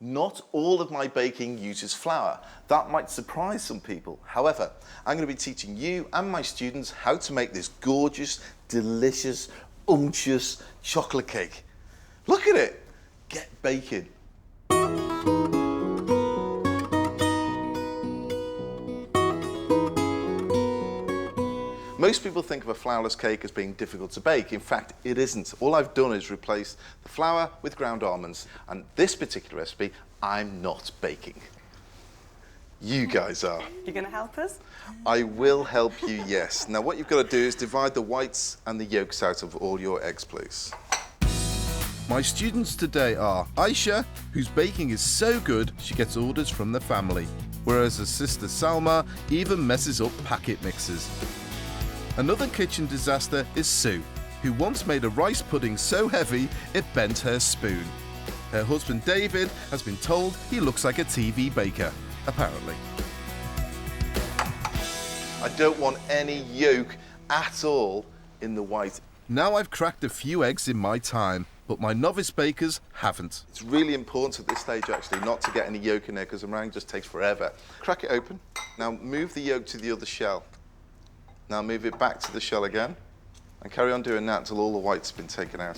Not all of my baking uses flour. That might surprise some people. However, I'm going to be teaching you and my students how to make this gorgeous, delicious, unctuous chocolate cake. Look at it. Get baking. Most people think of a flourless cake as being difficult to bake. In fact, it isn't. All I've done is replace the flour with ground almonds. And this particular recipe, I'm not baking. You guys are. You're going to help us? I will help you, yes. Now, what you've got to do is divide the whites and the yolks out of all your eggs, please. My students today are Aisha, whose baking is so good she gets orders from the family, whereas her sister Salma even messes up packet mixes. Another kitchen disaster is Sue, who once made a rice pudding so heavy it bent her spoon. Her husband David has been told he looks like a TV baker, apparently. I don't want any yolk at all in the white. Now I've cracked a few eggs in my time, but my novice bakers haven't. It's really important at this stage actually not to get any yolk in there because the meringue just takes forever. Crack it open. Now move the yolk to the other shell. Now move it back to the shell again and carry on doing that until all the whites have been taken out.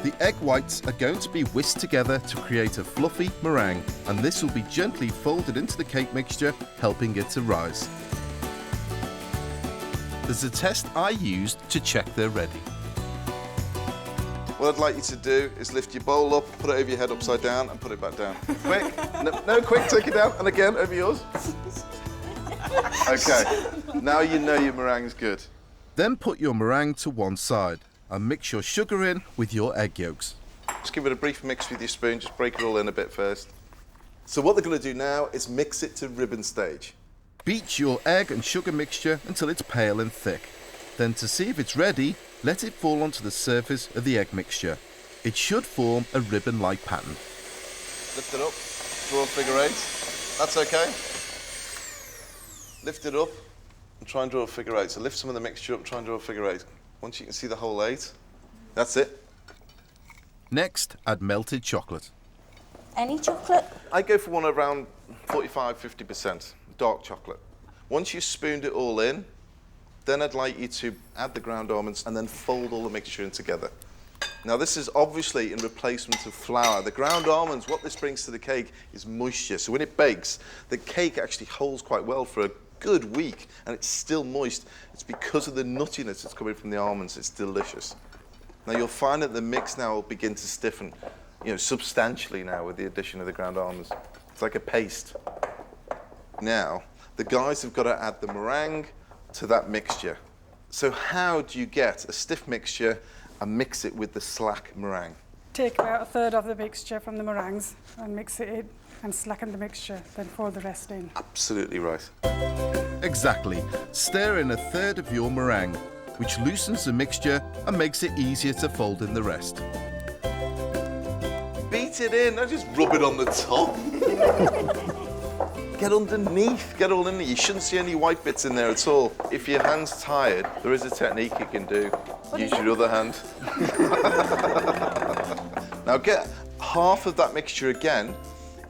The egg whites are going to be whisked together to create a fluffy meringue, and this will be gently folded into the cake mixture, helping it to rise. There's a test I used to check they're ready. What I'd like you to do is lift your bowl up, put it over your head upside down and put it back down. Quick, no, quick, take it down, and again, over yours. Okay, now you know your meringue's good. Then put your meringue to one side and mix your sugar in with your egg yolks. Just give it a brief mix with your spoon, just break it all in a bit first. So what they're going to do now is mix it to ribbon stage. Beat your egg and sugar mixture until it's pale and thick. Then to see if it's ready, let it fall onto the surface of the egg mixture. It should form a ribbon-like pattern. Lift it up, draw a figure 8. That's okay. Lift it up and try and draw a figure 8. So lift some of the mixture up and try and draw a figure 8. Once you can see the whole 8, that's it. Next, add melted chocolate. Any chocolate? I go for one around 45–50%, dark chocolate. Once you've spooned it all in, then I'd like you to add the ground almonds and then fold all the mixture in together. Now this is obviously in replacement of flour. The ground almonds, what this brings to the cake is moisture. So when it bakes, the cake actually holds quite well for a good week and it's still moist. It's because of the nuttiness that's coming from the almonds. It's delicious. Now you'll find that the mix now will begin to stiffen, substantially now with the addition of the ground almonds. It's like a paste. Now, the guys have got to add the meringue to that mixture. So how do you get a stiff mixture and mix it with the slack meringue? Take about a third of the mixture from the meringues and mix it in and slacken the mixture, then pour the rest in. Absolutely right. Exactly. Stir in a third of your meringue, which loosens the mixture and makes it easier to fold in the rest. Beat it in, don't just rub it on the top. Get underneath, get all in there. You shouldn't see any white bits in there at all. If your hand's tired, there is a technique you can do. Use your other hand. Now get half of that mixture again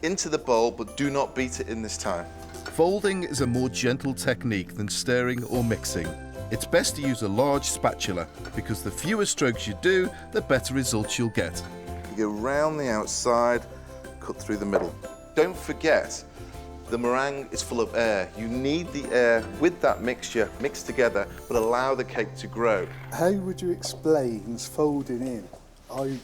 into the bowl, but do not beat it in this time. Folding is a more gentle technique than stirring or mixing. It's best to use a large spatula because the fewer strokes you do, the better results you'll get. You go round the outside, cut through the middle. Don't forget, the meringue is full of air. You need the air with that mixture mixed together, but allow the cake to grow. How would you explain folding in? I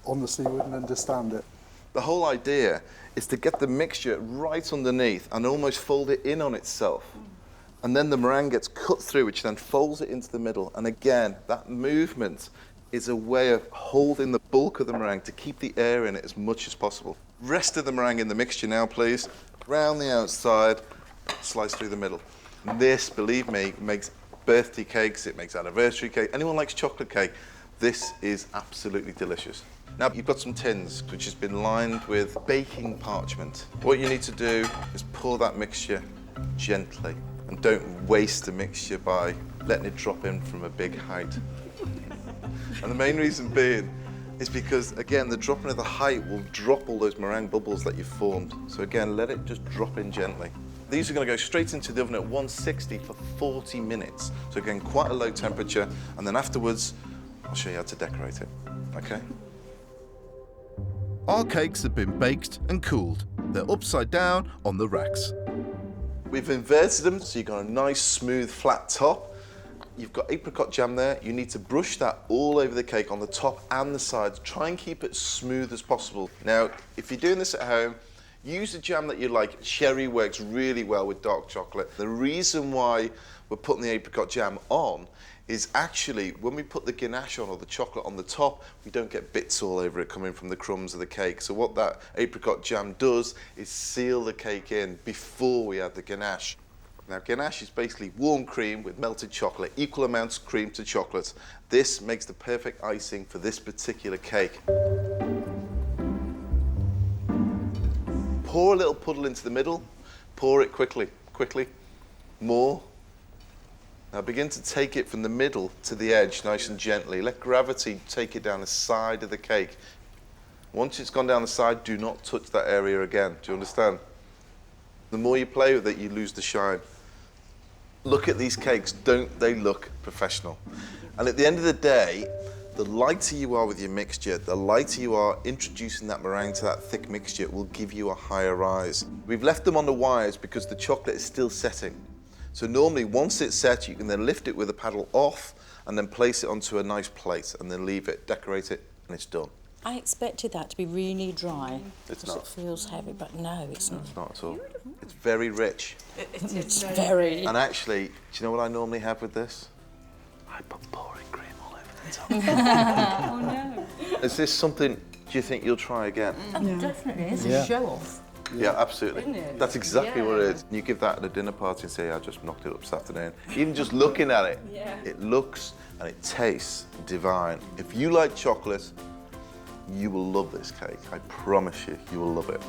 honestly wouldn't understand it. The whole idea is to get the mixture right underneath and almost fold it in on itself. And then the meringue gets cut through, which then folds it into the middle. And again, that movement is a way of holding the bulk of the meringue to keep the air in it as much as possible. Rest of the meringue in the mixture now, please. Round the outside, slice through the middle. And this, believe me, makes birthday cakes, it makes anniversary cake. Anyone likes chocolate cake, this is absolutely delicious. Now you've got some tins which has been lined with baking parchment. What you need to do is pour that mixture gently and don't waste the mixture by letting it drop in from a big height. And the main reason being is because, again, the dropping of the height will drop all those meringue bubbles that you've formed. So again, let it just drop in gently. These are going to go straight into the oven at 160 for 40 minutes. So again, quite a low temperature. And then afterwards, I'll show you how to decorate it, okay? Our cakes have been baked and cooled. They're upside down on the racks. We've inverted them, so you've got a nice, smooth, flat top. You've got apricot jam there. You need to brush that all over the cake on the top and the sides. Try and keep it smooth as possible. Now, if you're doing this at home, use a jam that you like. Cherry works really well with dark chocolate. The reason why we're putting the apricot jam on is actually when we put the ganache on, or the chocolate on the top, we don't get bits all over it coming from the crumbs of the cake. So what that apricot jam does is seal the cake in before we add the ganache. Now, ganache is basically warm cream with melted chocolate, equal amounts of cream to chocolate. This makes the perfect icing for this particular cake. Pour a little puddle into the middle, pour it quickly, more. Now begin to take it from the middle to the edge, nice and gently. Let gravity take it down the side of the cake. Once it's gone down the side, do not touch that area again. Do you understand? The more you play with it, you lose the shine. Look at these cakes, don't they look professional? And at the end of the day, the lighter you are with your mixture, the lighter you are introducing that meringue to that thick mixture will give you a higher rise. We've left them on the wires because the chocolate is still setting. So normally, once it's set, you can then lift it with a paddle off and then place it onto a nice plate and then leave it, decorate it, and it's done. I expected that to be really dry. It's because not. it feels heavy, but no, it's not. It's not at all. It's very rich. It's very... And actually, do you know what I normally have with this? I put pouring cream all over the top. Oh, no. Is this something, do you think you'll try again? Definitely, it's Yeah. a show-off. Yeah, absolutely. Isn't it? That's exactly what it Yeah. is. You give that at a dinner party and say, I just knocked it up this afternoon. Even just looking at it, it looks and it tastes divine. If you like chocolate, you will love this cake. I promise you, you will love it.